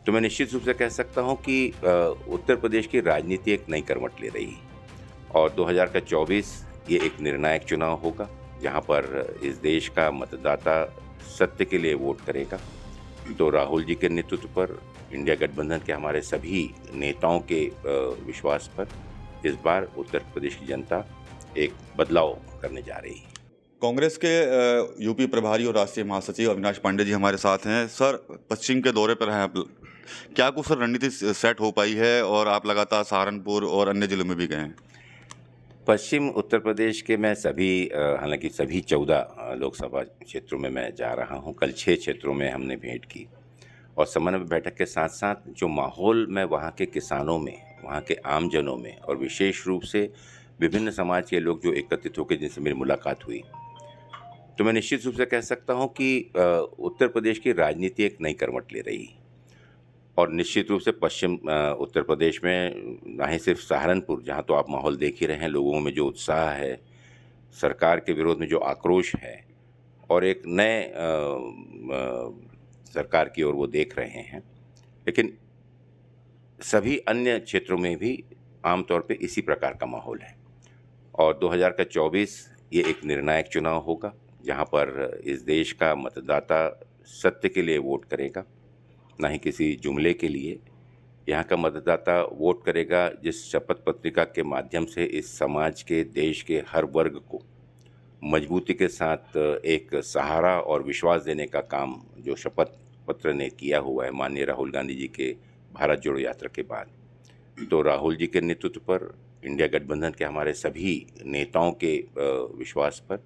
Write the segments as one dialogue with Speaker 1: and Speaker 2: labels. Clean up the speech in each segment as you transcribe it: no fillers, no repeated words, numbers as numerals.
Speaker 1: तो मैं निश्चित रूप से कह सकता हूँ कि उत्तर प्रदेश की राजनीति एक नई करवट ले रही है और 2024 ये एक निर्णायक चुनाव होगा, जहाँ पर इस देश का मतदाता सत्य के लिए वोट करेगा। तो राहुल जी के नेतृत्व पर, इंडिया गठबंधन के हमारे सभी नेताओं के विश्वास पर इस बार उत्तर प्रदेश की जनता एक बदलाव करने जा रही है।
Speaker 2: कांग्रेस के यूपी प्रभारी और राष्ट्रीय महासचिव अविनाश पांडे जी हमारे साथ हैं। सर, पश्चिम के दौरे पर हैं आप। क्या कुछ सर रणनीति सेट हो पाई है और आप लगातार सहारनपुर और अन्य जिलों में भी गए हैं?
Speaker 1: पश्चिम उत्तर प्रदेश के मैं हालांकि सभी 14 लोकसभा क्षेत्रों में मैं जा रहा हूं। कल 6 क्षेत्रों में हमने भेंट की और समन्वय बैठक के साथ साथ जो माहौल मैं वहां के किसानों में, वहां के आमजनों में और विशेष रूप से विभिन्न समाज के लोग जो एकत्रित होकर जिनसे मेरी मुलाकात हुई, तो मैं निश्चित रूप से कह सकता हूं कि उत्तर प्रदेश की राजनीति एक नई करवट ले रही है और निश्चित रूप से पश्चिम उत्तर प्रदेश में ना ही सिर्फ सहारनपुर, जहां तो आप माहौल देख ही रहे हैं, लोगों में जो उत्साह है, सरकार के विरोध में जो आक्रोश है और एक नए सरकार की ओर वो देख रहे हैं, लेकिन सभी अन्य क्षेत्रों में भी आमतौर पे इसी प्रकार का माहौल है और 2024 ये एक निर्णायक चुनाव होगा, जहां पर इस देश का मतदाता सत्य के लिए वोट करेगा, ना ही किसी जुमले के लिए। यहाँ का मतदाता वोट करेगा जिस शपथ पत्रिका के माध्यम से इस समाज के, देश के हर वर्ग को मजबूती के साथ एक सहारा और विश्वास देने का काम जो शपथ पत्र ने किया हुआ है माननीय राहुल गांधी जी के भारत जोड़ो यात्रा के बाद। तो राहुल जी के नेतृत्व पर, इंडिया गठबंधन के हमारे सभी नेताओं के विश्वास पर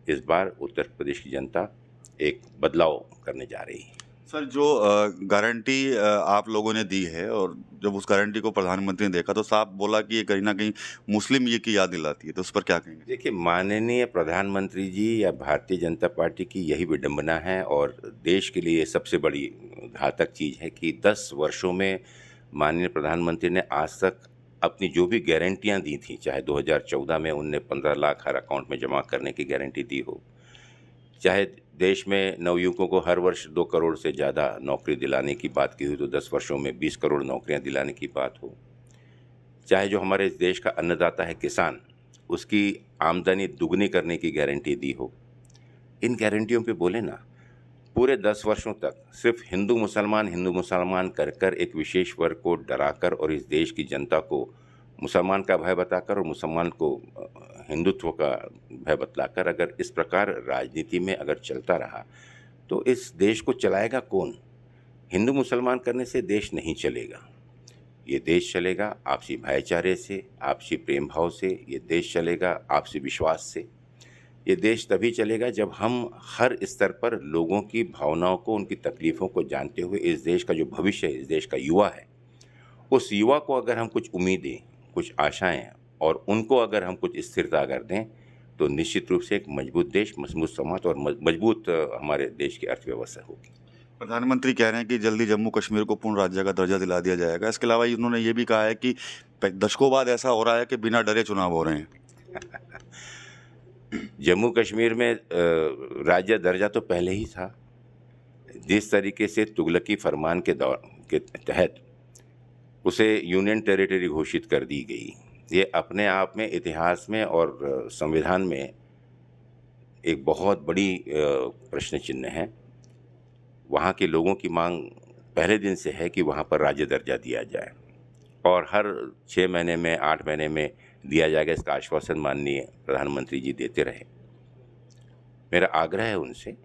Speaker 1: इस बार उत्तर प्रदेश की जनता एक बदलाव करने जा रही है।
Speaker 2: सर, जो गारंटी आप लोगों ने दी है और जब उस गारंटी को प्रधानमंत्री ने देखा तो साफ बोला कि ये कहीं ना कहीं मुस्लिम लीग की याद दिलाती है, तो उस पर क्या कहेंगे?
Speaker 1: देखिए, माननीय प्रधानमंत्री जी या भारतीय जनता पार्टी की यही विडंबना है और देश के लिए सबसे बड़ी घातक चीज़ है कि 10 वर्षों में माननीय प्रधानमंत्री ने आज तक अपनी जो भी गारंटियां दी थी, चाहे 2014 में उनने 15 लाख हर अकाउंट में जमा करने की गारंटी दी हो, चाहे देश में नवयुवकों को हर वर्ष 2 करोड़ से ज़्यादा नौकरी दिलाने की बात की हुई तो 10 वर्षों में 20 करोड़ नौकरियां दिलाने की बात हो, चाहे जो हमारे इस देश का अन्नदाता है किसान, उसकी आमदनी दुगनी करने की गारंटी दी हो, इन गारंटियों पे बोले ना। पूरे 10 वर्षों तक सिर्फ हिंदू मुसलमान कर कर एक विशेष वर्ग को डराकर और इस देश की जनता को मुसलमान का भय बताकर और मुसलमान को हिंदुत्व का भय बतलाकर अगर इस प्रकार राजनीति में अगर चलता रहा तो इस देश को चलाएगा कौन? हिंदू मुसलमान करने से देश नहीं चलेगा। ये देश चलेगा आपसी भाईचारे से, आपसी प्रेम भाव से, ये देश चलेगा आपसी विश्वास से। ये देश तभी चलेगा जब हम हर स्तर पर लोगों की भावनाओं को, उनकी तकलीफ़ों को जानते हुए इस देश का जो भविष्य है, इस देश का युवा है, उस युवा को अगर हम कुछ उम्मीदें, कुछ आशाएं और उनको अगर हम कुछ स्थिरता अगर दें तो निश्चित रूप से एक मजबूत देश, मजबूत समाज और मजबूत हमारे देश की अर्थव्यवस्था होगी।
Speaker 2: प्रधानमंत्री कह रहे हैं कि जल्दी जम्मू कश्मीर को पूर्ण राज्य का दर्जा दिला दिया जाएगा। इसके अलावा उन्होंने ये भी कहा है कि दशकों बाद ऐसा हो रहा है कि बिना डरे चुनाव हो रहे हैं।
Speaker 1: जम्मू कश्मीर में राज्य दर्जा तो पहले ही था। जिस तरीके से तुगलकी फरमान के तहत उसे यूनियन टेरिटरी घोषित कर दी गई, ये अपने आप में इतिहास में और संविधान में एक बहुत बड़ी प्रश्न चिन्ह है। वहाँ के लोगों की मांग पहले दिन से है कि वहाँ पर राज्य दर्जा दिया जाए और हर 6 महीने में, 8 महीने में दिया जाएगा, इसका आश्वासन माननीय प्रधानमंत्री जी देते रहे। मेरा आग्रह है उनसे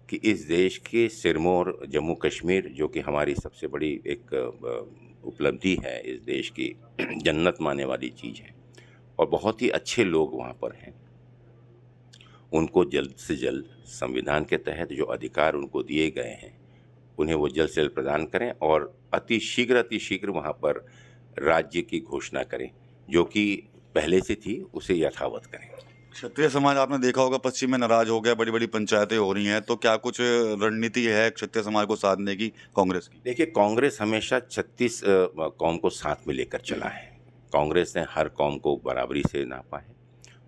Speaker 1: कि इस देश के सिरमौर जम्मू कश्मीर, जो कि हमारी सबसे बड़ी एक उपलब्धि है, इस देश की जन्नत मानने वाली चीज़ है और बहुत ही अच्छे लोग वहाँ पर हैं, उनको जल्द से जल्द संविधान के तहत जो अधिकार उनको दिए गए हैं उन्हें वो जल्द से जल्द प्रदान करें और अति शीघ्र वहाँ पर राज्य की घोषणा करें, जो कि पहले से थी उसे यथावत करें।
Speaker 2: क्षत्रिय समाज आपने देखा होगा पश्चिम में नाराज हो गया, बड़ी बड़ी पंचायतें हो रही हैं, तो क्या कुछ रणनीति है क्षत्रिय समाज को साधने की कांग्रेस की?
Speaker 1: देखिए, कांग्रेस हमेशा 36 कौम को साथ में लेकर चला है। कांग्रेस ने हर कौम को बराबरी से नापा है,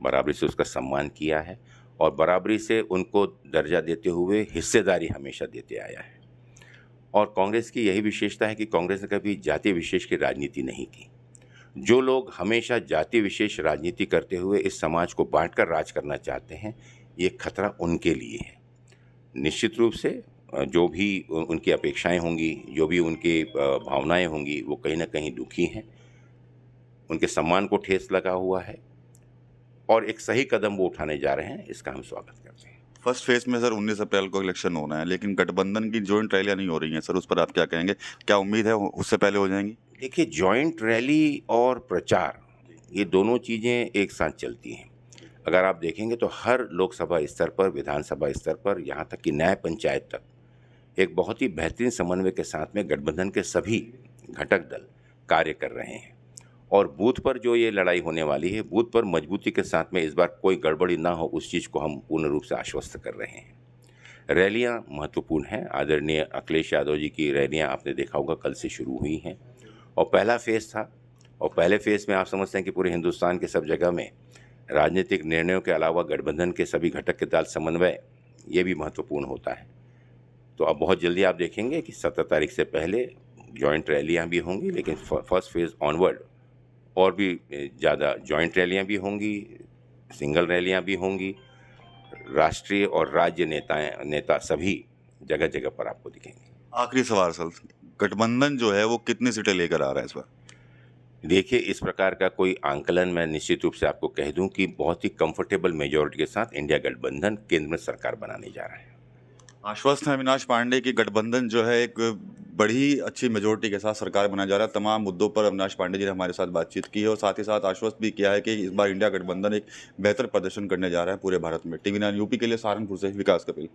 Speaker 1: बराबरी से उसका सम्मान किया है और बराबरी से उनको दर्जा देते हुए हिस्सेदारी हमेशा देते आया है और कांग्रेस की यही विशेषता है कि कांग्रेस ने कभी जातीय विशेष की राजनीति नहीं की। जो लोग हमेशा जाति विशेष राजनीति करते हुए इस समाज को बांटकर राज करना चाहते हैं, ये खतरा उनके लिए है। निश्चित रूप से जो भी उनकी अपेक्षाएं होंगी, जो भी उनकी भावनाएं होंगी, वो कहीं ना कहीं दुखी हैं, उनके सम्मान को ठेस लगा हुआ है और एक सही कदम वो उठाने जा रहे हैं, इसका हम स्वागत करते हैं।
Speaker 2: फर्स्ट फेज में सर 19 अप्रैल को इलेक्शन होना है, लेकिन गठबंधन की जॉइंट रैलियां नहीं हो रही हैं सर, उस पर आप क्या कहेंगे? क्या उम्मीद है उससे पहले हो जाएंगी?
Speaker 1: देखिए, जॉइंट रैली और प्रचार, ये दोनों चीज़ें एक साथ चलती हैं। अगर आप देखेंगे तो हर लोकसभा स्तर पर, विधानसभा स्तर पर, यहाँ तक कि न्याय पंचायत तक एक बहुत ही बेहतरीन समन्वय के साथ में गठबंधन के सभी घटक दल कार्य कर रहे हैं। और बूथ पर जो ये लड़ाई होने वाली है, बूथ पर मजबूती के साथ में इस बार कोई गड़बड़ी ना हो, उस चीज़ को हम पूर्ण रूप से आश्वस्त कर रहे हैं। रैलियां महत्वपूर्ण हैं। आदरणीय अखिलेश यादव जी की रैलियां आपने देखा होगा कल से शुरू हुई हैं और पहला फेज़ था। और पहले फेज़ में आप समझते हैं कि पूरे हिंदुस्तान के सब जगह में राजनीतिक निर्णयों के अलावा गठबंधन के सभी घटक के साथ समन्वय, ये भी महत्वपूर्ण होता है। तो अब बहुत जल्दी आप देखेंगे कि 17 तारीख से पहले जॉइंट रैलियां भी होंगी, लेकिन फर्स्ट फेज़ ऑनवर्ड और भी ज़्यादा जॉइंट रैलियां भी होंगी, सिंगल रैलियां भी होंगी। राष्ट्रीय और राज्य नेता सभी जगह जगह पर आपको दिखेंगे।
Speaker 2: आखिरी सवाल सर, गठबंधन जो है वो कितनी सीटें लेकर आ रहा है इस बार?
Speaker 1: देखिए, इस प्रकार का कोई आंकलन मैं निश्चित रूप से आपको कह दूं कि बहुत ही कंफर्टेबल मेजॉरिटी के साथ इंडिया गठबंधन केंद्र में सरकार बनाने जा रहा है।
Speaker 2: आश्वस्त हैं अविनाश पांडे की गठबंधन जो है एक बड़ी अच्छी मेजोरिटी के साथ सरकार बनाया जा रहा है। तमाम मुद्दों पर अविनाश पांडे जी ने हमारे साथ बातचीत की है और साथ ही साथ आश्वस्त भी किया है कि इस बार इंडिया गठबंधन एक बेहतर प्रदर्शन करने जा रहा है पूरे भारत में। TV9 यूपी के लिए सहारनपुर से विकास कपिल।